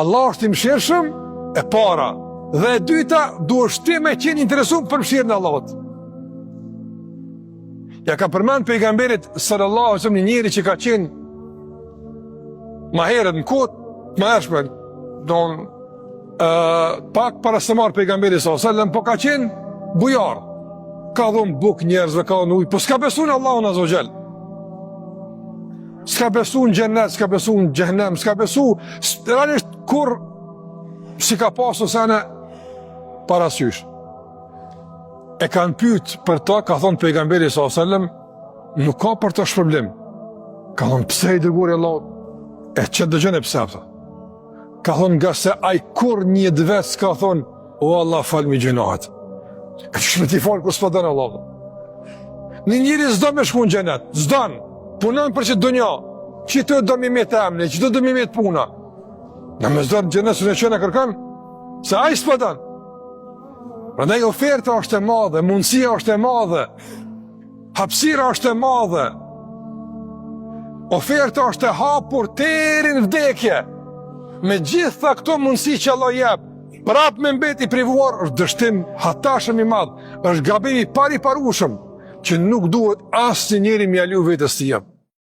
Allah është i mëshirshëm, e para. Dhe e dyta, duhesh ti me qenë interesuar për mëshirën e Allahut. Ja ka përmend pejgamberit sallallahu alaihi wasallam një njeri që ka qenë ma herët në kohë më hershme, pak para se marrë pejgamberi sallallahu alaihi wasallam, po ka qenë bujar. Ka dhënë bukë njerëzve, ka dhënë ujë, po s'ka besu në Allahun azza wa jall. S'ka besu në xhennet, s'ka besu në xhehenem, s'ka besu realisht kur si ka pasur sene parasysh. E kanë pyet për ta, ka thonë pejgamberi sallallahu alaihi wasallam, nuk ka për të shpërblim. Ka thonë pse i dërguari i Allahut? E që dëgjën e pse apëta? Ka thonë nga se aj kur një dvet s'ka thonë, o Allah falë mi gjenahat. E që shme ti falë kur s'pa dënë Allah. Një njëri s'do me shku në gjenet, s'donë, punon për që dënja, që të do mi me të emni, që të do mi me të puna. Në me s'do në gjenet së në qënë e kërkan, se aj s'pa dënë. Rëndaj oferta është e madhe, mundësia është e madhe, hapësira është e madhe, oferta është e hapur deri në vdekje. Me gjitha këto mundësi që Allah jep, prap me mbeti privuar, është dështim hatashëm i madh, është gabim i pariparueshëm që nuk duhet asnjëri mjalu vetes tij.